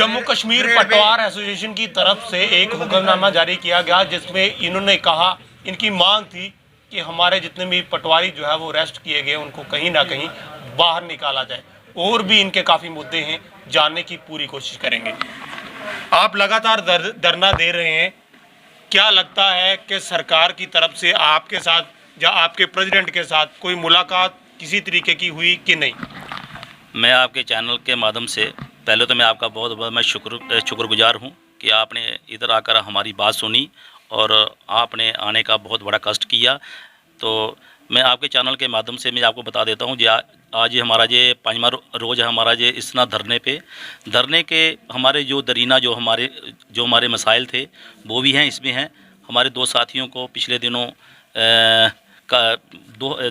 जम्मू कश्मीर पटवार एसोसिएशन की तरफ से एक हुक्मनामा जारी किया गया जिसमें इन्होंने कहा, इनकी मांग थी कि हमारे जितने भी पटवारी जो है वो अरेस्ट किए गए उनको कहीं ना कहीं बाहर निकाला जाए। और भी इनके काफ़ी मुद्दे हैं, जानने की पूरी कोशिश करेंगे। आप लगातार धरना दे रहे हैं, क्या लगता है कि सरकार की तरफ से आपके साथ या आपके प्रेसिडेंट के साथ कोई मुलाकात किसी तरीके की हुई कि नहीं? मैं आपके चैनल के माध्यम से पहले तो मैं आपका बहुत बहुत मैं शुक्रगुजार हूं कि आपने इधर आकर हमारी बात सुनी और आपने आने का बहुत बड़ा कष्ट किया। तो मैं आपके चैनल के माध्यम से मैं आपको बता देता हूं जी, आज हमारा ये 5वां रोज़ है हमारा ये इस धरने के हमारे जो दरीना जो हमारे मसाइल थे वो भी हैं, इसमें हैं। हमारे 2 साथियों को पिछले दिनों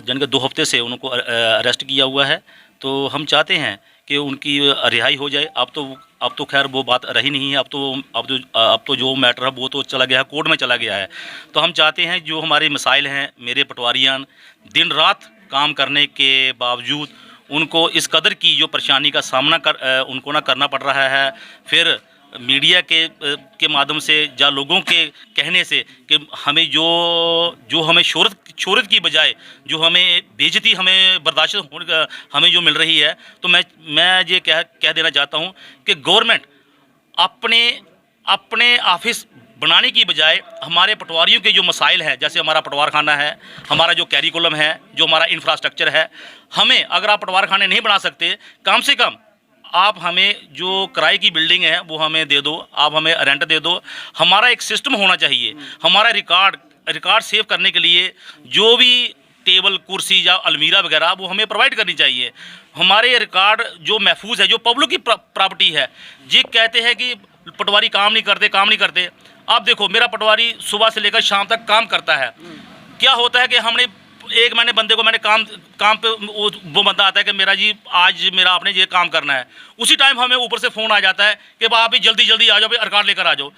जिनके 2 हफ्ते से उनको अरेस्ट किया हुआ है। तो हम चाहते हैं कि उनकी रिहाई हो जाए। अब तो खैर वो बात रही नहीं है। अब तो जो मैटर है वो तो चला गया है, कोर्ट में चला गया है। तो हम चाहते हैं जो हमारे मसाइल हैं, मेरे पटवारियान दिन रात काम करने के बावजूद उनको इस कदर की जो परेशानी का सामना उनको ना करना पड़ रहा है। फिर मीडिया के माध्यम से या लोगों के कहने से कि हमें जो हमें शोहरत की बजाय जो हमें बेइज्जती हमें बर्दाश्त हमें जो मिल रही है। तो मैं ये कह देना चाहता हूँ कि गवर्नमेंट अपने ऑफिस बनाने की बजाय हमारे पटवारियों के जो मसाइल हैं, जैसे हमारा पटवार खाना है, हमारा जो कैरिकुलम है, जो हमारा इंफ्रास्ट्रक्चर है, हमें अगर आप पटवार खाने नहीं बना सकते, कम से कम आप हमें जो किराए की बिल्डिंग है वो हमें दे दो, आप हमें रेंट दे दो। हमारा एक सिस्टम होना चाहिए। हमारा रिकॉर्ड सेव करने के लिए जो भी टेबल कुर्सी या अलमीरा वगैरह वो हमें प्रोवाइड करनी चाहिए। हमारे रिकॉर्ड जो महफूज है, जो पब्लिक की प्रॉपर्टी है। ये कहते हैं कि पटवारी काम नहीं करते। आप देखो, मेरा पटवारी सुबह से लेकर शाम तक काम करता है। क्या होता है कि मैंने बंदे को काम पे वो बंदा आता है कि मेरा जी आज आपने ये काम करना है। उसी टाइम हमें ऊपर से फ़ोन आ जाता है कि आप भी जल्दी आ जाओ, भाई रिकॉर्ड लेकर आ जाओ।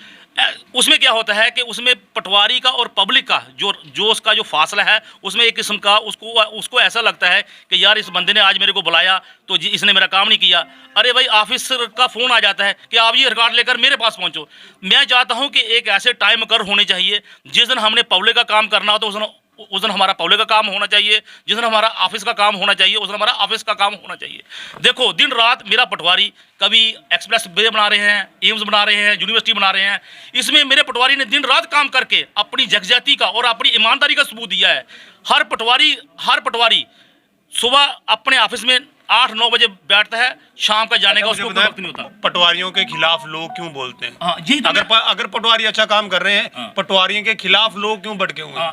उसमें क्या होता है कि उसमें पटवारी का और पब्लिक का जो उसका जो फासला है, उसमें एक किस्म का उसको ऐसा लगता है कि यार इस बंदे ने आज मेरे को बुलाया तो जी इसने मेरा काम नहीं किया। अरे भाई, ऑफिसर का फ़ोन आ जाता है कि आप ये रिकॉर्ड लेकर मेरे पास पहुँचो। मैं चाहता हूँ कि एक ऐसे टाइम मुकर्रर होने चाहिए जिस दिन हमने पब्लिक का काम करना हो तो उस दिन हमारा पब्लिक का काम होना चाहिए, जिस दिन हमारा ऑफिस का काम होना चाहिए उस दिन हमारा ऑफिस का काम होना चाहिए। देखो, दिन रात मेरा पटवारी कभी एक्सप्रेस वे बना रहे हैं, एम्स बना रहे हैं, यूनिवर्सिटी बना रहे हैं। इसमें मेरे पटवारी ने दिन रात काम करके अपनी यकजहती का और अपनी ईमानदारी का सबूत दिया है। हर पटवारी सुबह अपने ऑफिस में 8-9 बजे बैठता है, शाम का जाने का उसको वक्त नहीं होता। पटवारियों के खिलाफ लोग क्यों बोलते हैं? अगर पटवारी अच्छा काम कर रहे हैं, पटवारियों के खिलाफ लोग क्यों भड़के हुए?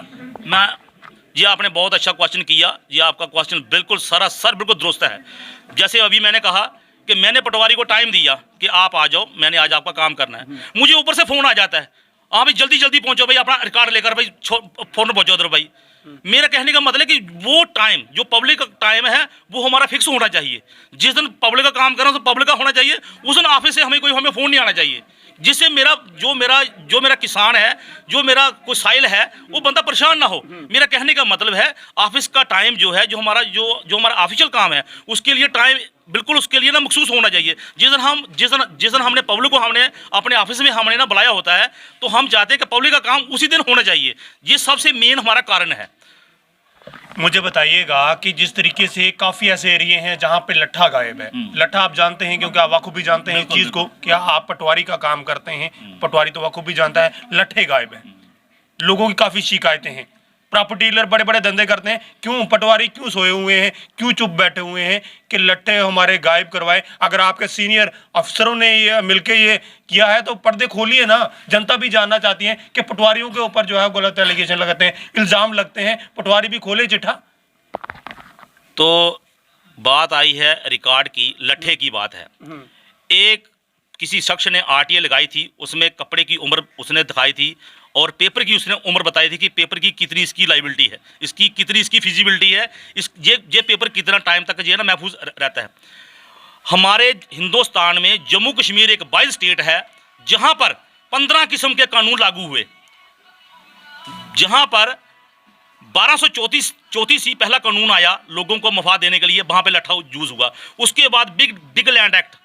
ये आपने बहुत अच्छा क्वेश्चन किया। ये आपका क्वेश्चन बिल्कुल सरासर बिल्कुल दुरुस्त है। जैसे अभी मैंने कहा कि मैंने पटवारी को टाइम दिया कि आप आ जाओ, मैंने आज आपका काम करना है। मुझे ऊपर से फ़ोन आ जाता है, हाँ भाई जल्दी पहुंचो भाई, अपना रिकॉर्ड लेकर भाई फ़ोन पहुंचो उधर भाई। मेरा कहने का मतलब कि वो टाइम जो पब्लिक का टाइम है वो हमारा फिक्स होना चाहिए। जिस दिन पब्लिक का काम कर रहा हूँ तो पब्लिक का होना चाहिए। उस दिन ऑफिस से हमें फ़ोन नहीं आना चाहिए, जिससे जो मेरा किसान है, जो मेरा कोई साइल है, वो बंदा परेशान ना हो। मेरा कहने का मतलब है ऑफिस का टाइम जो है, जो हमारा ऑफिशियल काम है, उसके लिए टाइम बिल्कुल उसके लिए ना मखसूस होना चाहिए। जिस दिन हमने पब्लिक को हमने अपने ऑफिस में हमने ना बुलाया होता है, तो हम चाहते हैं कि पब्लिक का काम उसी दिन होना चाहिए। ये सबसे मेन हमारा कारण है। मुझे बताइएगा कि जिस तरीके से काफ़ी ऐसे एरिए हैं जहाँ पे लट्ठा गायब है। लट्ठा आप जानते हैं, क्योंकि आप बखूबी जानते हैं इस चीज़ को, क्या आप पटवारी का काम करते हैं, पटवारी तो बखूबी जानता है। लट्ठे गायब हैं, लोगों की काफ़ी शिकायतें हैं। प्रॉपर्टी डीलर बड़े दंधे करते हैं, क्यों पटवारी क्यों सोए हुए हैं, क्यों चुप बैठे हुए हैं कि लट्ठे हमारे गायब करवाए? अगर आपके सीनियर अफसरों ने ये मिलके ये किया है तो पर्दे खोलिए ना। जनता भी जानना चाहती है कि पटवारियों के ऊपर जो है गलत एलिगेशन लगाते हैं, इल्ज़ाम लगते हैं, पटवारी भी खोले चिट्ठा। तो बात आई है रिकॉर्ड की, लट्ठे की बात है। एक किसी शख्स ने RTA लगाई थी, उसमें कपड़े की उम्र उसने दिखाई थी और पेपर की उसने उम्र बताई थी कि पेपर की कितनी इसकी लाइबिलिटी है, कितनी इसकी फिजिबिलिटी है, ये पेपर कितना टाइम तक जो है ना महफूज रहता है। हमारे हिंदुस्तान में जम्मू कश्मीर एक वाइल्ड स्टेट है जहां पर 15 किस्म के कानून लागू हुए, जहां पर 1234 ही पहला कानून आया लोगों को मफाद देने के लिए, वहां पे लट्ठा यूज हुआ। उसके बाद बिग लैंड एक्ट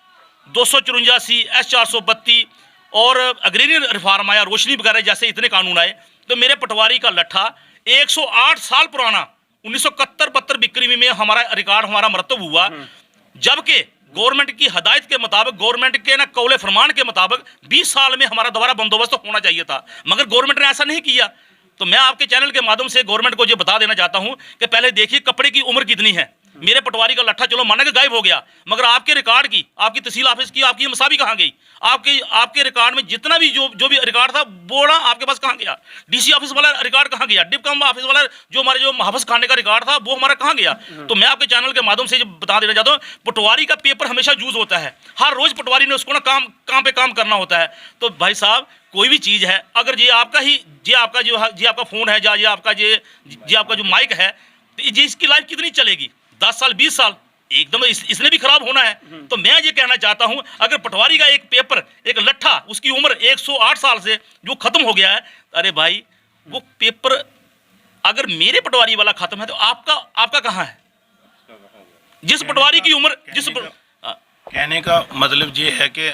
254 S432 और अग्रणी रिफॉर्म आया, रोशनी वगैरह जैसे इतने कानून आए, तो मेरे पटवारी का लट्ठा 108 साल पुराना 1971-72 बिक्री में हमारा रिकॉर्ड, हमारा मरतब हुआ, जबकि गवर्नमेंट की हदायत के मुताबिक, गवर्नमेंट के ना कौले फरमान के मुताबिक 20 साल में हमारा दोबारा बंदोबस्त होना चाहिए था, मगर गवर्नमेंट ने ऐसा नहीं किया। तो मैं आपके चैनल के माध्यम से गवर्नमेंट को ये बता देना चाहता हूं कि पहले देखिए कपड़े की उम्र कितनी है। मेरे पटवारी का लट्ठा चलो माना कि गायब हो गया, मगर आपके रिकॉर्ड की, आपकी तहसील ऑफिस की, आपकी मसाबी कहाँ गई? आपके रिकॉर्ड में जितना भी जो भी रिकॉर्ड था बोड़ा आपके पास कहाँ गया? डीसी ऑफिस वाला रिकॉर्ड कहाँ गया? डिपकम ऑफिस वाला जो हमारे जो महफज खाने का रिकॉर्ड था वो हमारा कहाँ गया? तो मैं आपके चैनल के माध्यम से बता देना चाहता हूँ, पटवारी का पेपर हमेशा यूज होता है, हर रोज पटवारी ने उसको ना काम पे काम करना होता है। तो भाई साहब कोई भी चीज़ है, अगर ये आपका फ़ोन है, ये आपका जो माइक है, तो ये इसकी लाइफ कितनी चलेगी? 10 साल 20 साल एकदम इसने भी खराब होना है। तो मैं ये कहना चाहता हूं, अगर पटवारी का एक पेपर, एक लट्ठा, उसकी उम्र 108 साल से जो खत्म हो गया है, अरे भाई वो पेपर अगर मेरे पटवारी वाला खत्म है तो आपका कहाँ है? जिस पटवारी की उम्र कहने का मतलब ये है कि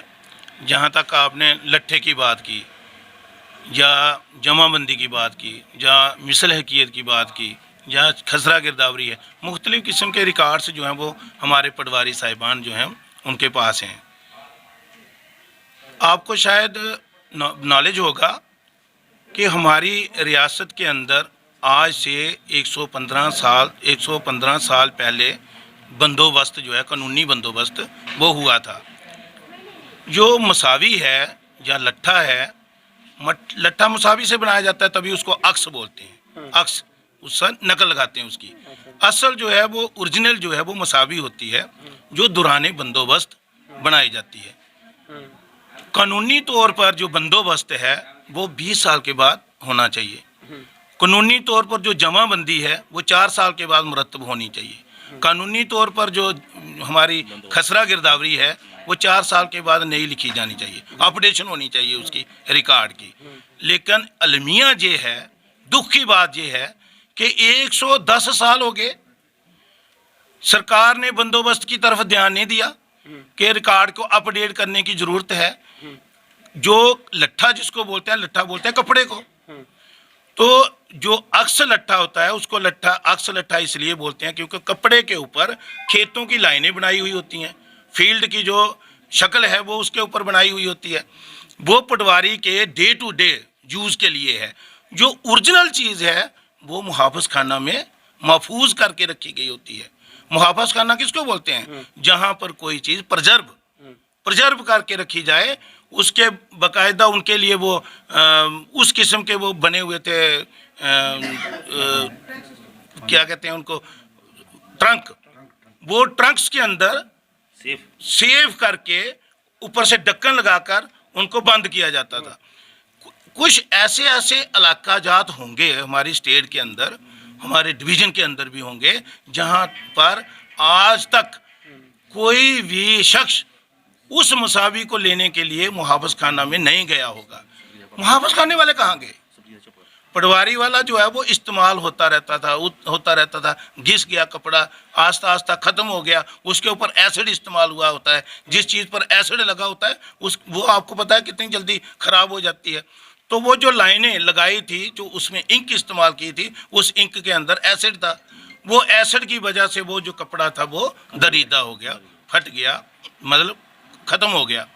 जहाँ तक आपने लट्ठे की बात की या जमाबंदी की बात की या मिसल हकीयत की बात की या खसरा गिरदावरी है, मुख्तलिफ़ किस्म के रिकॉर्ड्स जो हैं वो हमारे पटवारी साहिबान जो हैं उनके पास हैं। आपको शायद नॉलेज होगा कि हमारी रियासत के अंदर आज से 115 साल पहले बंदोबस्त जो है, कानूनी बंदोबस्त वो हुआ था। जो मसावी है या लट्ठा है, लट्ठा मसावी से बनाया जाता है, तभी उसको अक्स बोलते हैं, अक्स उसका नकल लगाते हैं उसकी। असल जो है वो ओरिजिनल जो है वो मसावी होती है, जो दौराने बंदोबस्त बनाई जाती है। कानूनी तौर पर जो बंदोबस्त है वो 20 साल के बाद होना चाहिए। कानूनी तौर पर जो जमाबंदी है वो 4 साल के बाद मुरतब होनी चाहिए। कानूनी तौर पर जो हमारी खसरा गिरदावरी है वो 4 साल के बाद नई लिखी जानी चाहिए, अपडेशन होनी चाहिए उसकी रिकॉर्ड की। लेकिन अलमिया ये है, दुख की बात ये है कि 110 साल हो गए, सरकार ने बंदोबस्त की तरफ ध्यान नहीं दिया कि रिकॉर्ड को अपडेट करने की ज़रूरत है। जो लट्ठा जिसको बोलते हैं कपड़े को, तो जो अक्स लट्ठा होता है उसको अक्स लट्ठा इसलिए बोलते हैं क्योंकि कपड़े के ऊपर खेतों की लाइनें बनाई हुई होती हैं, फील्ड की जो शक्ल है वो उसके ऊपर बनाई हुई होती है। वो पटवारी के डे टू डे यूज़ के लिए है। जो ओरिजिनल चीज़ है वो मुहाफ़िज़ खाना में महफूज करके रखी गई होती है। मुहाफ़िज़ खाना किसको बोलते हैं? जहाँ पर कोई चीज़ प्रजर्व करके रखी जाए, उसके बाकायदा उनके लिए वो उस किस्म के वो बने हुए थे, क्या कहते हैं उनको, ट्रंक। वो ट्रंक्स के अंदर सेव करके ऊपर से ढक्कन लगाकर उनको बंद किया जाता था। कुछ ऐसे इलाका जात होंगे हमारी स्टेट के अंदर, हमारे डिवीज़न के अंदर भी होंगे, जहाँ पर आज तक कोई भी शख्स उस मसावी को लेने के लिए मुहाफ़िज़ खाना में नहीं गया होगा। मुहाफ़िज़ खाने वाले कहाँ गए? पटवारी वाला जो है वो इस्तेमाल होता रहता था, घिस गया कपड़ा, आस्ता ख़त्म हो गया, उसके ऊपर एसिड इस्तेमाल हुआ होता है। जिस चीज़ पर एसिड लगा होता है वो आपको पता है कितनी जल्दी ख़राब हो जाती है। तो वो जो लाइनें लगाई थी, जो उसमें इंक इस्तेमाल की थी, उस इंक के अंदर एसिड था। वो एसिड की वजह से वो जो कपड़ा था वो दरीदा हो गया, फट गया, मतलब ख़त्म हो गया।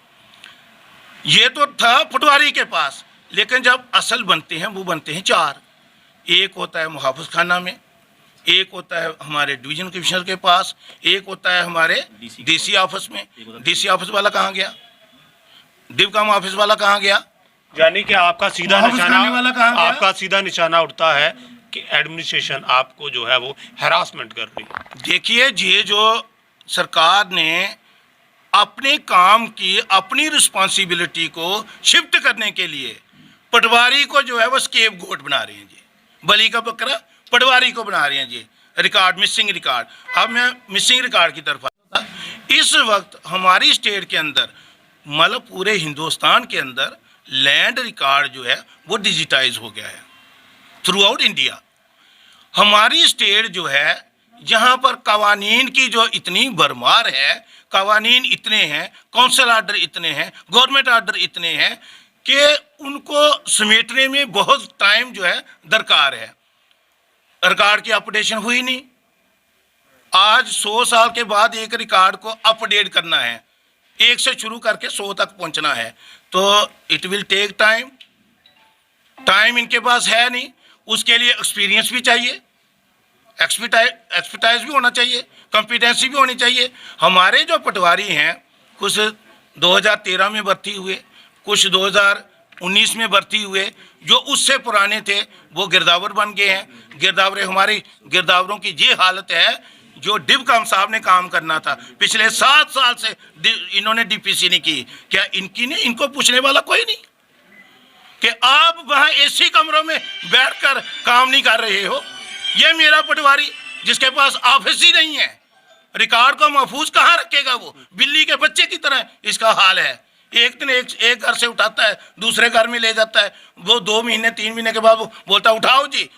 ये तो था पटवारी के पास। लेकिन जब असल बनते हैं वो बनते हैं 4। एक होता है मुहाफ़िज़ खाना में, एक होता है हमारे डिवीज़न कमिश्नर के पास, एक होता है हमारे डीसी ऑफिस में। डीसी ऑफिस वाला कहाँ गया? डिपकम ऑफिस वाला कहाँ गया? यानी कि आपका सीधा निशाना उठता है कि एडमिनिस्ट्रेशन आपको जो है वो हैरासमेंट कर रही है। देखिए, ये जो सरकार ने अपने काम की अपनी रिस्पॉन्सिबिलिटी को शिफ्ट करने के लिए पटवारी को जो है वो स्केप गोट बना रहे हैं जी, बलि का बकरा पटवारी को बना रहे हैं जी। Record, missing record. अब मैं मिसिंग रिकॉर्ड की तरफ आता। इस वक्त हमारी स्टेट के अंदर, मतलब पूरे हिंदुस्तान के अंदर लैंड रिकॉर्ड जो है वो डिजिटाइज हो गया है थ्रू आउट इंडिया। हमारी स्टेट जो है जहाँ पर कवानीन की जो इतनी भरमार है, कवानीन इतने हैं, काउंसिल आर्डर इतने हैं, गवर्नमेंट आर्डर इतने हैं कि उनको समेटने में बहुत टाइम जो है दरकार है। रिकॉर्ड की अपडेशन हुई नहीं। आज 100 साल के बाद एक रिकॉर्ड को अपडेट करना है, 1 से शुरू करके 100 तक पहुंचना है, तो it will take time. Time इनके पास है नहीं, उसके लिए एक्सपीरियंस भी चाहिए, एक्सपर्टाइज भी होना चाहिए, कॉम्पिटेंसी भी होनी चाहिए। हमारे जो पटवारी हैं, कुछ 2013 में भर्ती हुए, कुछ 2019 में भर्ती हुए, जो उससे पुराने थे वो गिरदावर बन गए हैं। गिरदावरे हमारी गिरदावरों की ये हालत है, जो डिबकम साहब ने काम करना था पिछले 7 साल से इन्होंने डीपीसी नहीं की। क्या इनकी नहीं, इनको पूछने वाला कोई नहीं कि आप वहाँ एसी कमरों में बैठकर काम नहीं कर रहे हो? ये मेरा पटवारी जिसके पास ऑफिस ही नहीं है, रिकॉर्ड को महफूज कहाँ रखेगा? वो बिल्ली के बच्चे की तरह इसका हाल है। एक दिन एक घर से उठाता है, दूसरे घर में ले जाता है, वो 2 महीने 3 महीने के बाद वो बोलता है उठाओ जी,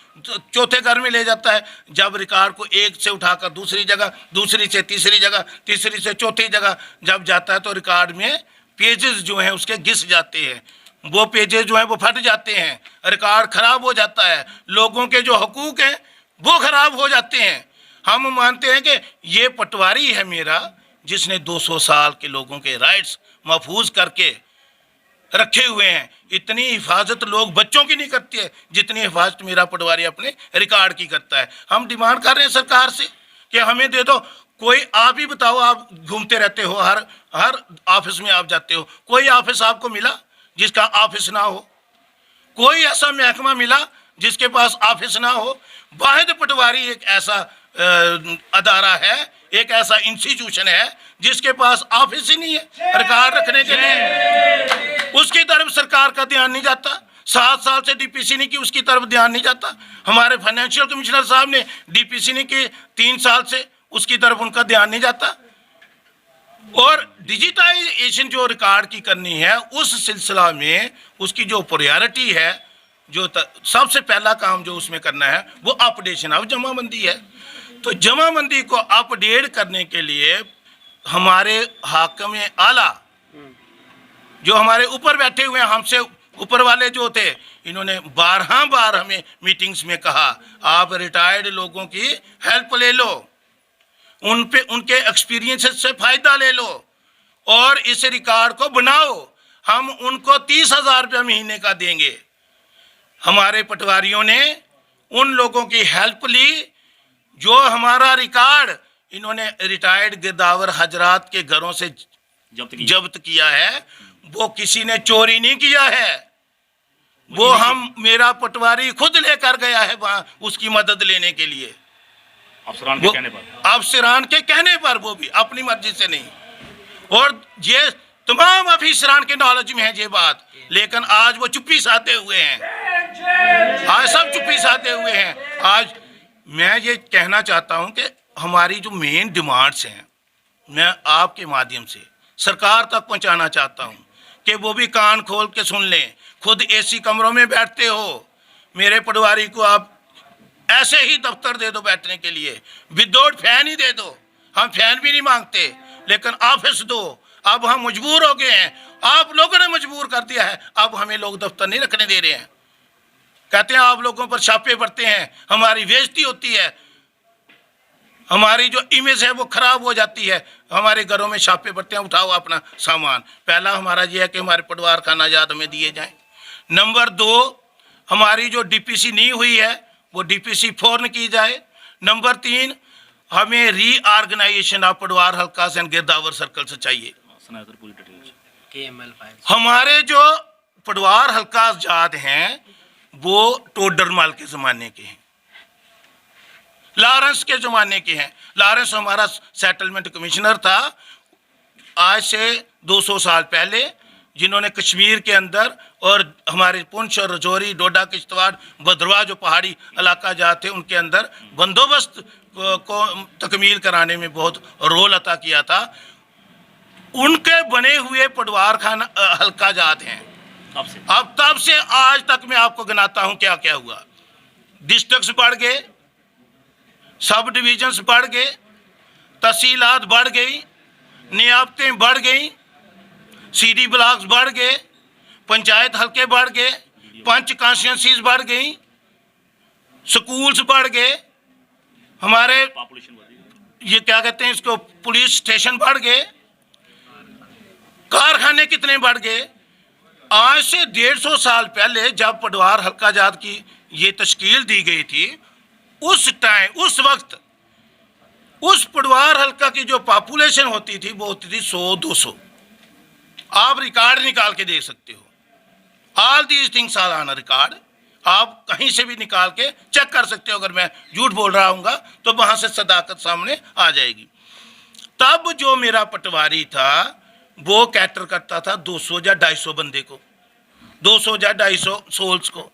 चौथे घर में ले जाता है। जब रिकॉर्ड को एक से उठाकर दूसरी जगह, दूसरी से तीसरी जगह, तीसरी से चौथी जगह जब जाता है तो रिकॉर्ड में पेजेस जो हैं उसके घिस जाते हैं, वो पेजेस जो हैं वो फट जाते हैं, रिकॉर्ड खराब हो जाता है, लोगों के जो हकूक़ हैं वो खराब हो जाते हैं। हम मानते हैं कि ये पटवारी है मेरा, जिसने 200 साल के लोगों के राइट्स महफूज करके रखे हुए हैं। इतनी हिफाजत लोग बच्चों की नहीं करती है जितनी हिफाजत मेरा पटवारी अपने रिकॉर्ड की करता है। हम डिमांड कर रहे हैं सरकार से कि हमें दे दो। कोई आप ही बताओ, आप घूमते रहते हो, हर ऑफिस में आप जाते हो, कोई ऑफिस आपको मिला जिसका ऑफिस ना हो? कोई ऐसा महकमा मिला जिसके पास ऑफिस ना हो? वाहिद पटवारी एक ऐसा अदारा है, एक ऐसा इंस्टीट्यूशन है जिसके पास ऑफिस ही नहीं है रिकॉर्ड रखने के लिए। उसकी तरफ सरकार का ध्यान नहीं जाता। 7 साल से डीपीसी नहीं की, उसकी तरफ ध्यान नहीं जाता। हमारे फाइनेंशियल कमिश्नर साहब ने डीपीसी नहीं की 3 साल से, उसकी तरफ उनका ध्यान नहीं जाता। और डिजिटाइजेशन जो रिकॉर्ड की करनी है, उस सिलसिला में उसकी जो प्रायोरिटी है, जो सबसे पहला काम जो उसमें करना है वो अपडेशन ऑफ जमाबंदी है। तो जमाबंदी को अपडेट करने के लिए हमारे हाकिम आला जो हमारे ऊपर बैठे हुए हैं, हमसे ऊपर वाले जो थे, इन्होंने 12 बार हमें मीटिंग्स में कहा आप रिटायर्ड लोगों की हेल्प ले लो, उनके एक्सपीरियंस से फ़ायदा ले लो और इस रिकॉर्ड को बनाओ। हम उनको 30,000 रुपये महीने का देंगे। हमारे पटवारियों ने उन लोगों की हेल्प ली जो हमारा रिकॉर्ड इन्होंने रिटायर्ड गिरदावर हजरात के घरों से जब्त किया है। वो किसी ने चोरी नहीं किया है, वो मेरा पटवारी खुद लेकर गया है वहाँ उसकी मदद लेने के लिए, अफसरान के कहने पर। अफसरान के कहने पर, वो भी अपनी मर्जी से नहीं। और ये तमाम अफसरान के नॉलेज में है ये बात, लेकिन आज वो चुप्पी साधे हुए हैं, आज सब चुप्पी साधे हुए हैं। आज मैं ये कहना चाहता हूँ कि हमारी जो मेन डिमांड्स हैं, मैं आपके माध्यम से सरकार तक पहुँचाना चाहता हूँ कि वो भी कान खोल के सुन लें। खुद एसी कमरों में बैठते हो, मेरे पटवारी को आप ऐसे ही दफ्तर दे दो बैठने के लिए, विदाउट फैन ही दे दो। हम फैन भी नहीं मांगते, लेकिन ऑफिस दो। अब हम मजबूर हो गए हैं, आप लोगों ने मजबूर कर दिया है। अब हमें लोग दफ्तर नहीं रखने दे रहे हैं, कहते हैं आप लोगों पर छापे पड़ते हैं, हमारी बेइज्जती होती है, हमारी जो इमेज है वो खराब हो जाती है, हमारे घरों में छापे पड़ते हैं, उठाओ अपना सामान। पहला हमारा ये है कि हमारे पटवार खाना आजाद हमें दिए जाएं। नंबर 2, हमारी जो डीपीसी नहीं हुई है वो डीपीसी फौरन की जाए। नंबर 3, हमें रीऑर्गेनाइजेशन ऑफ पटवार हल्का से गिरदावर सर्कल से चाहिए। हमारे जो पटवार हल्का आजाद हैं वो टोडरमल के ज़माने के हैं, लॉरेंस के ज़माने के हैं। लॉरेंस हमारा सेटलमेंट कमिश्नर था आज से 200 साल पहले, जिन्होंने कश्मीर के अंदर और हमारे पुंछ और रजौरी, डोडा, किश्तवाड़, भद्रवाह जो पहाड़ी इलाका जहाँ थे उनके अंदर बंदोबस्त को तकमील कराने में बहुत रोल अता किया था। उनके बने हुए पटवार खाना हल्का जात हैं। अब तब से आज तक मैं आपको गिनाता हूं क्या क्या हुआ। डिस्ट्रिक्ट्स बढ़ गए, सब डिविजन्स बढ़ गए, तहसीलात बढ़ गई, नियाबतें बढ़ गई, सीडी ब्लॉक्स बढ़ गए, पंचायत हल्के बढ़ गए, पंच कॉन्स्टिट्यूंसीज बढ़ गई, स्कूल्स बढ़ गए, हमारे ये क्या कहते हैं इसको, पुलिस स्टेशन बढ़ गए, कारखाने कितने बढ़ गए। आज से 150 साल पहले जब पटवार हल्का जात की ये तश्कील दी गई थी, उस टाइम उस वक्त उस पटवार हल्का की जो पॉपुलेशन होती थी वो होती थी 100-200। आप रिकॉर्ड निकाल के देख सकते हो, all these things are on record. आप कहीं से भी निकाल के चेक कर सकते हो, अगर मैं झूठ बोल रहा हूँगा तो वहाँ से सदाकत सामने आ जाएगी। तब जो मेरा पटवारी था वो कैटर करता था 200 या 250 बंदे को, 200 या 250 सोल्स को।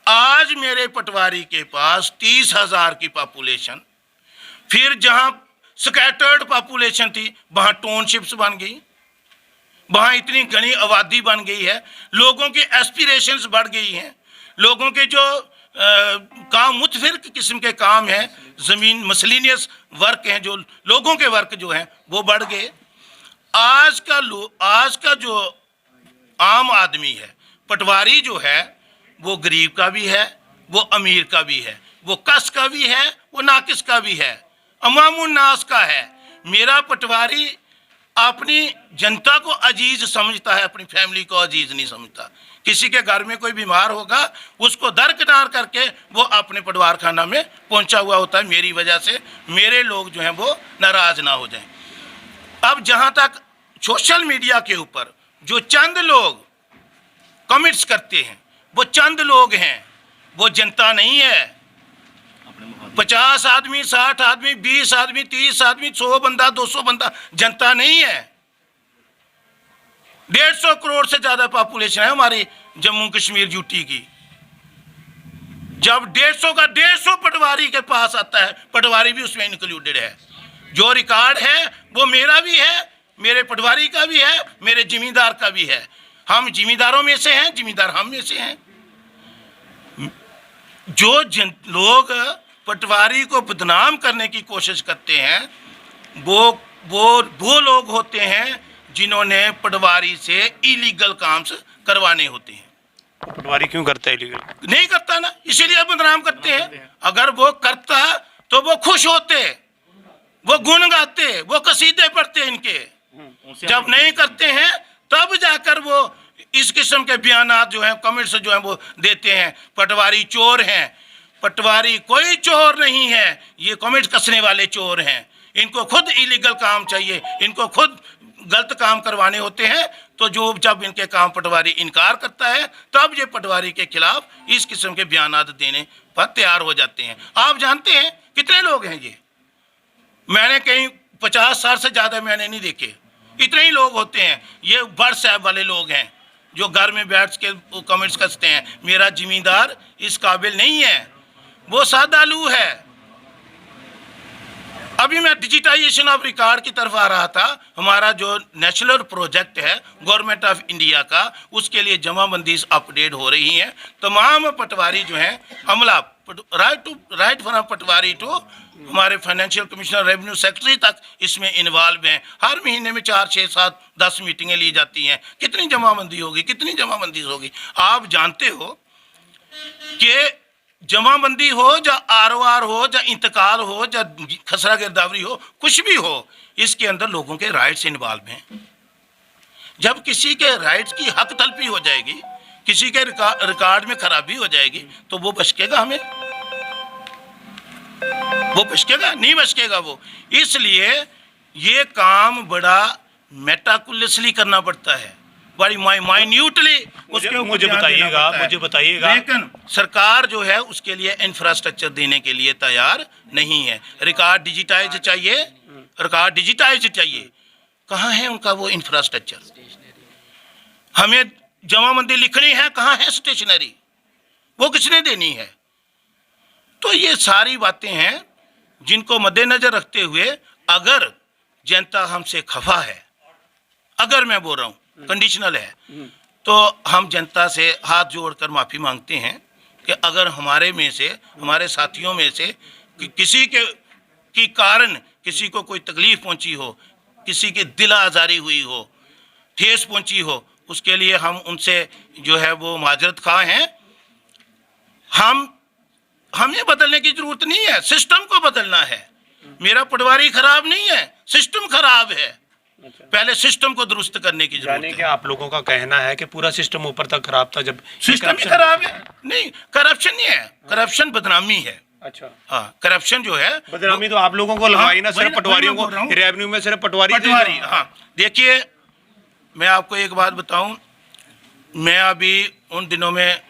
आज मेरे पटवारी के पास 30,000 की पॉपुलेशन, फिर जहाँ स्कैटर्ड पॉपुलेशन थी वहाँ टाउनशिप्स बन गई, वहाँ इतनी घनी आबादी बन गई है, लोगों की एस्पिरेशंस बढ़ गई हैं, लोगों के जो काम मुतफिरक किस्म के काम हैं, ज़मीन मसलिनियस वर्क हैं, जो लोगों के वर्क जो हैं वो बढ़ गए। आज का जो आम आदमी है, पटवारी जो है वो गरीब का भी है, वो अमीर का भी है, वो कस का भी है, वो नाकिस का भी है, अमामुन नास का है। मेरा पटवारी अपनी जनता को अजीज समझता है, अपनी फैमिली को अजीज नहीं समझता। किसी के घर में कोई बीमार होगा उसको दरकिनार करके वो अपने पटवार खाना में पहुंचा हुआ होता है, मेरी वजह से मेरे लोग जो हैं वो नाराज ना हो जाएं। अब जहां तक सोशल मीडिया के ऊपर जो चंद लोग कमेंट्स करते हैं, वो चंद लोग हैं, वो जनता नहीं है। 50 आदमी, 60 आदमी, 20 आदमी, 30 आदमी, 100 बंदा, 200 बंदा जनता नहीं है। 150 करोड़ से ज्यादा पॉपुलेशन है हमारी जम्मू कश्मीर यूटी की। जब 150 का 150 पटवारी के पास आता है, पटवारी भी उसमें इंक्लूडेड है। जो रिकॉर्ड है वो मेरा भी है, मेरे पटवारी का भी है, मेरे जिम्मेदार का भी है। हम जिम्मेदारों में से हैं, जिम्मेदार हम में से हैं। जो लोग पटवारी को बदनाम करने की कोशिश करते हैं वो लोग होते हैं जिन्होंने पटवारी से इलीगल काम करवाने होते हैं। पटवारी क्यों करता है इलीगल? नहीं करता ना, इसीलिए बदनाम करते हैं। अगर वो करता तो वो खुश होते, वो गुण गाते, वो कसीदे पढ़ते इनके। जब नहीं करते हैं तब जाकर वो इस किस्म के बयानात जो हैं, कमेंट्स जो हैं वो देते हैं, पटवारी चोर हैं। पटवारी कोई चोर नहीं है, ये कमेंट कसने वाले चोर हैं। इनको खुद इलीगल काम चाहिए, इनको खुद गलत काम करवाने होते हैं। तो जब इनके काम पटवारी इनकार करता है तब ये पटवारी के खिलाफ इस किस्म के बयानात देने पर तैयार हो जाते हैं। आप जानते हैं कितने लोग हैं ये? मैंने कहीं 50-60 से ज़्यादा मैंने नहीं देखे, इतने ही लोग होते हैं। ये व्हाट्सएप वाले लोग हैं जो घर में बैठ के कमेंट्स कसते हैं। मेरा जिम्मेदार इस काबिल नहीं है, वो सादालू है। अभी मैं डिजिटाइजेशन ऑफ रिकॉर्ड की तरफ आ रहा था। हमारा जो नेशनल प्रोजेक्ट है गवर्नमेंट ऑफ इंडिया का, उसके लिए जमाबंदी अपडेट हो रही हैं। तमाम पटवारी जो हैं, अमला राइट फ्रॉम पटवारी टू हमारे फाइनेंशियल कमिश्नर, रेवेन्यू सेक्रेटरी तक इसमें इन्वॉल्व हैं। हर महीने में 4, 6, 7, 10 मीटिंगें ली जाती हैं। कितनी जमाबंदी होगी, कितनी जमाबंदी होगी? आप जानते हो कि जमाबंदी हो या ROR हो या इंतकाल हो या खसरा गिरदावरी हो, कुछ भी हो, इसके अंदर लोगों के राइट्स इन्वॉल्व हैं। जब किसी के राइट्स की हक तलफी हो जाएगी, किसी के रिकॉर्ड में खराबी हो जाएगी, तो वो बचकेगा हमें? वो बचकेगा? नहीं बचकेगा वो। इसलिए ये काम बड़ा मेटाकुलसली करना पड़ता है, बड़ी माइन्यूटली उसके मुझे बताइएगा। लेकिन सरकार जो है उसके लिए इंफ्रास्ट्रक्चर देने के लिए तैयार नहीं है। रिकॉर्ड डिजिटाइज चाहिए, रिकॉर्ड डिजिटाइज चाहिए। कहाँ है उनका वो इंफ्रास्ट्रक्चर? हमें जमाबंदी लिखनी है, कहाँ है स्टेशनरी? वो किसने देनी है? तो ये सारी बातें हैं जिनको मद्देनजर रखते हुए अगर जनता हमसे खफा है, अगर मैं बोल रहा हूँ कंडीशनल है, तो हम जनता से हाथ जोड़कर माफ़ी मांगते हैं कि अगर हमारे में से, हमारे साथियों में से कि किसी के की कारण किसी को कोई तकलीफ पहुंची हो, किसी की दिल आज़ारी हुई हो, ठेस पहुंची हो, उसके लिए हम उनसे जो है वो माजरत खा हैं। हमें बदलने की जरूरत नहीं है, सिस्टम को बदलना है। मेरा पटवारी खराब नहीं है, सिस्टम खराब है। पहले सिस्टम को दुरुस्त करने की जरूरत यानी कि है। आप लोगों का कहना है कि पूरा सिस्टम ऊपर तक खराब था, जब सिस्टम ही खराब है। नहीं, करप्शन नहीं है, करप्शन बदनामी है। अच्छा, हाँ, करप्शन जो है बदनामी तो आप लोगों को लगवाई ना, हाँ, सिर्फ वही पटवारियों मैं बोल रहा को, हूँ। रेवेन्यू में सिर्फ पटवारी पटवारी। हाँ, देखिए मैं आपको एक बात बताऊं, मैं अभी उन दिनों में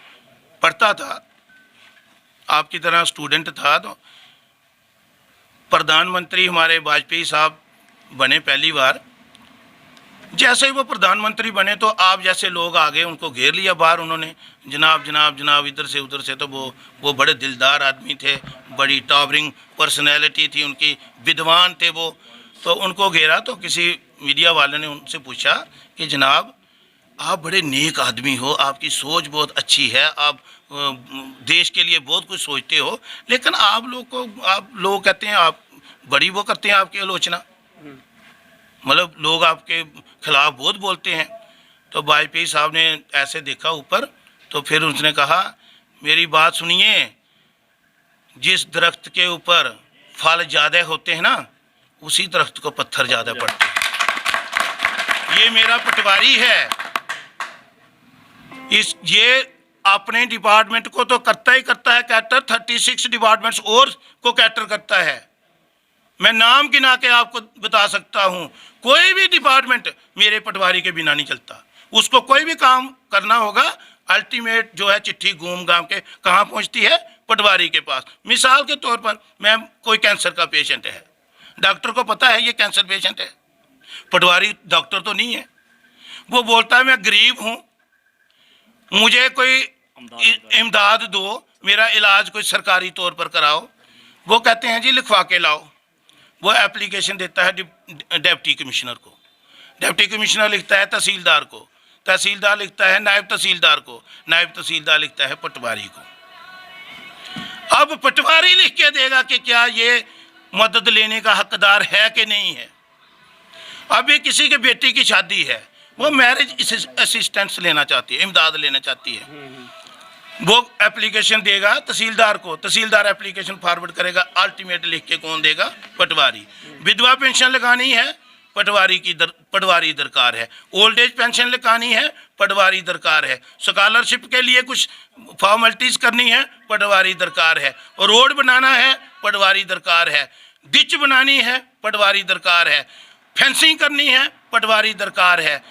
पढ़ता था, आपकी तरह स्टूडेंट था, तो प्रधानमंत्री हमारे वाजपेयी साहब बने पहली बार। जैसे ही वो प्रधानमंत्री बने तो आप जैसे लोग आ गए, उनको घेर लिया बाहर उन्होंने, जनाब जनाब जनाब, इधर से उधर से। तो वो बड़े दिलदार आदमी थे, बड़ी टॉवरिंग पर्सनैलिटी थी उनकी, विद्वान थे वो। तो उनको घेरा तो किसी मीडिया वाले ने उनसे पूछा कि जनाब आप बड़े नेक आदमी हो, आपकी सोच बहुत अच्छी है, आप देश के लिए बहुत कुछ सोचते हो, लेकिन आप लोग कहते हैं आप बड़ी वो करते हैं आपकी आलोचना, मतलब लोग आपके खिलाफ बहुत बोलते हैं। तो वाजपेयी साहब ने ऐसे देखा ऊपर, तो फिर उसने कहा मेरी बात सुनिए, जिस दरख्त के ऊपर फल ज़्यादा होते हैं ना, उसी दरख्त को पत्थर ज़्यादा पड़ते हैं। ये मेरा पटवारी है, ये अपने डिपार्टमेंट को तो करता ही करता है कैटर, 36 डिपार्टमेंट्स और को कैटर करता है। मैं नाम गिना के आपको बता सकता हूँ, कोई भी डिपार्टमेंट मेरे पटवारी के बिना नहीं चलता। उसको कोई भी काम करना होगा, अल्टीमेट जो है चिट्ठी घूम घाम के कहाँ पहुँचती है, पटवारी के पास। मिसाल के तौर पर मैं कोई कैंसर का पेशेंट है, डॉक्टर को पता है ये कैंसर पेशेंट है, पटवारी डॉक्टर तो नहीं है, वो बोलता है मैं गरीब हूँ, मुझे कोई इमदाद दो, मेरा इलाज कोई सरकारी तौर पर कराओ। वो कहते हैं जी लिखवा के लाओ। वो एप्लीकेशन देता है डिप्टी कमिश्नर को, डिप्टी कमिश्नर लिखता है तहसीलदार को, तहसीलदार लिखता है नायब तहसीलदार को, नायब तहसीलदार लिखता है पटवारी को। अब पटवारी लिख के देगा कि क्या ये मदद लेने का हकदार है कि नहीं है। अभी किसी के बेटी की शादी है, वो मैरिज असिस्टेंस लेना चाहती है, इमदाद लेना चाहती है, वो एप्लीकेशन देगा तहसीलदार को, तहसीलदार एप्लीकेशन फॉरवर्ड करेगा, अल्टीमेट लिख के कौन देगा, पटवारी। विधवा पेंशन लगानी है, पटवारी दरकार है। ओल्ड एज पेंशन लगानी है, पटवारी दरकार है। स्कॉलरशिप के लिए कुछ फॉर्मेलिटीज करनी है, पटवारी दरकार है। और रोड बनाना है, पटवारी दरकार है। डिच बनानी है, पटवारी दरकार है। फेंसिंग करनी है, पटवारी दरकार है।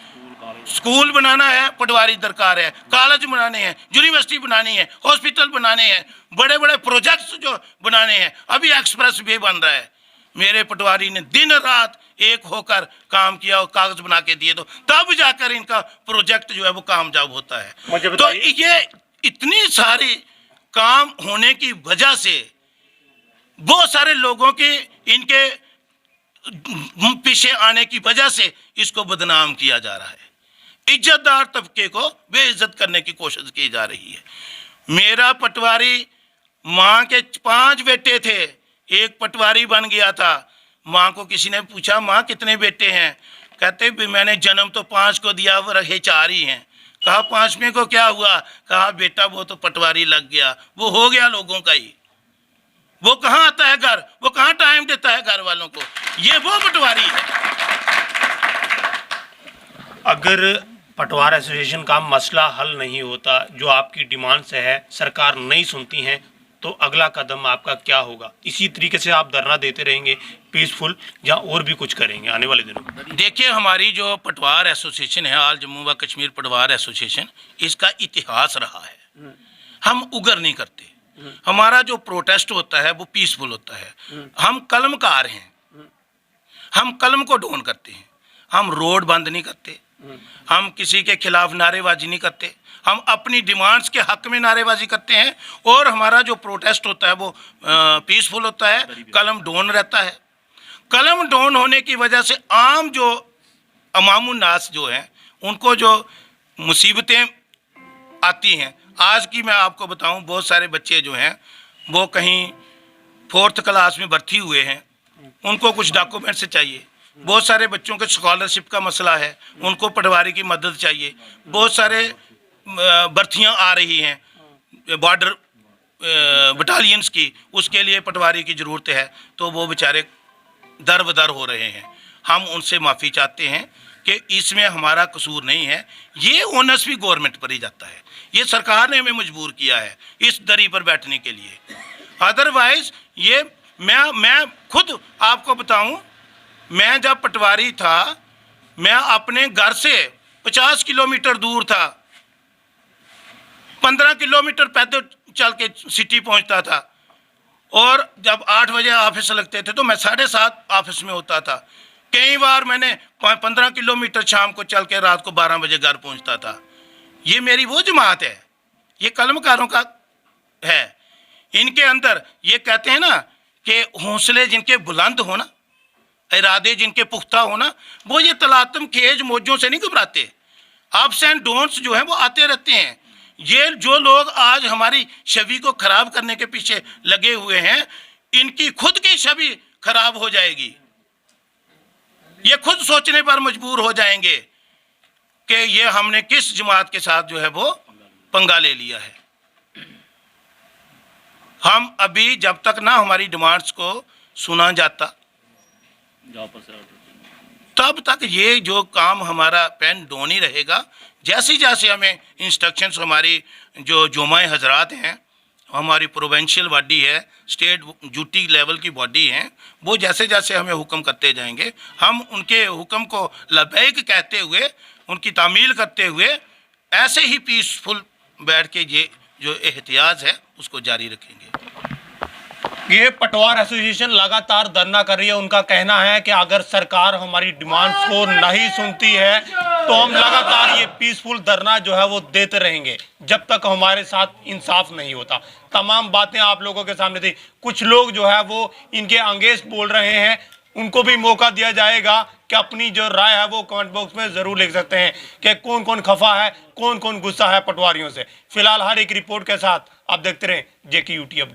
स्कूल बनाना है, पटवारी दरकार है। कॉलेज बनाने हैं, यूनिवर्सिटी बनानी है, हॉस्पिटल बनाने हैं, बड़े बड़े प्रोजेक्ट्स जो बनाने हैं। अभी एक्सप्रेस वे बन रहा है, मेरे पटवारी ने दिन रात एक होकर काम किया और कागज बना के दिए, तो तब जाकर इनका प्रोजेक्ट जो है वो कामयाब होता है। तो ये इतनी सारी काम होने की वजह से बहुत सारे लोगों के इनके पीछे आने की वजह से इसको बदनाम किया जा रहा है। इज्जतदार तबके को बेइज्जत करने की कोशिश की जा रही है। मेरा पटवारी, माँ के 5 बेटे थे, एक पटवारी बन गया था। माँ को किसी ने पूछा माँ कितने बेटे हैं, कहते भी मैंने जन्म तो 5 को दिया, वो रहे 4 ही हैं। कहा 5वें को क्या हुआ, कहा बेटा वो तो पटवारी लग गया, वो हो गया लोगों का ही, वो कहाँ आता है घर, वो कहाँ टाइम देता है घर वालों को, ये वो पटवारी है। अगर पटवार एसोसिएशन का मसला हल नहीं होता, जो आपकी डिमांड से है, सरकार नहीं सुनती है, तो अगला कदम आपका क्या होगा? इसी तरीके से आप धरना देते रहेंगे पीसफुल, या और भी कुछ करेंगे आने वाले दिनों में? देखिए हमारी जो पटवार एसोसिएशन है, ऑल जम्मू व कश्मीर पटवार एसोसिएशन, इसका इतिहास रहा है। हम उगर नहीं करते, हमारा जो प्रोटेस्ट होता है वो पीसफुल होता है। हम कलमकार हैं, हम कलम को डोन करते हैं, हम रोड बंद नहीं करते, हम किसी के खिलाफ नारेबाजी नहीं करते, हम अपनी डिमांड्स के हक में नारेबाजी करते हैं। और हमारा जो प्रोटेस्ट होता है वो पीसफुल होता है, कलम डोन रहता है। कलम डोन होने की वजह से आम जो अमामुन्नास जो हैं, उनको जो मुसीबतें आती हैं, आज की मैं आपको बताऊं, बहुत सारे बच्चे जो हैं वो कहीं 4th क्लास में भर्ती हुए हैं, उनको कुछ डॉक्यूमेंट्स चाहिए। बहुत सारे बच्चों के स्कॉलरशिप का मसला है, उनको पटवारी की मदद चाहिए। बहुत सारे भर्तियां आ रही हैं बॉर्डर बटालियंस की, उसके लिए पटवारी की ज़रूरत है, तो वो बेचारे दर बदर हो रहे हैं। हम उनसे माफ़ी चाहते हैं कि इसमें हमारा कसूर नहीं है, ये ओनस भी गवर्नमेंट पर ही जाता है। ये सरकार ने हमें मजबूर किया है इस दरी पर बैठने के लिए। अदरवाइज़ ये मैं खुद आपको बताऊं, मैं जब पटवारी था, मैं अपने घर से 50 किलोमीटर दूर था, 15 किलोमीटर पैदल चल के सिटी पहुंचता था, और जब 8 बजे ऑफिस लगते थे तो मैं 7:30 ऑफिस में होता था। कई बार मैंने 15 किलोमीटर शाम को चल के रात को 12 बजे घर पहुंचता था। ये मेरी वो जमात है, ये कलमकारों का है। इनके अंदर ये कहते हैं ना कि हौसले जिनके बुलंद हो ना, इरादे जिनके पुख्ता हो ना, वो ये तलातम खेज मौजों से नहीं घबराते। अप्स एंड डोंट्स जो है वो आते रहते हैं। ये जो लोग आज हमारी छवि को खराब करने के पीछे लगे हुए हैं, इनकी खुद की छवि खराब हो जाएगी। ये खुद सोचने पर मजबूर हो जाएंगे कि ये हमने किस जमात के साथ जो है वो पंगा ले लिया है। हम अभी जब तक ना हमारी डिमांड्स को सुना जाता, तब तक ये जो काम हमारा पेन डाउन ही रहेगा। जैसे जैसे हमें इंस्ट्रक्शंस, हमारी जो जुमाए हजरात हैं, हमारी प्रोविंशियल बॉडी है, स्टेट ड्यूटी लेवल की बॉडी हैं, वो जैसे जैसे हमें हुक्म करते जाएंगे, हम उनके हुक्म को लबैक कहते हुए, उनकी तामील करते हुए, ऐसे ही पीसफुल बैठ के ये जो एहतियाज है उसको जारी रखेंगे। ये पटवार एसोसिएशन लगातार धरना कर रही है। उनका कहना है कि अगर सरकार हमारी डिमांड्स को नहीं सुनती है तो हम लगातार ये पीसफुल धरना जो है वो देते रहेंगे जब तक हमारे साथ इंसाफ नहीं होता। तमाम बातें आप लोगों के सामने थी। कुछ लोग जो है वो इनके अंगेंस्ट बोल रहे हैं, उनको भी मौका दिया जाएगा कि अपनी जो राय है वो कमेंट बॉक्स में जरूर लिख सकते हैं कि कौन कौन खफा है, कौन कौन गुस्सा है पटवारियों से। फिलहाल हर एक रिपोर्ट के साथ आप देखते रहें JKUT अपडेट।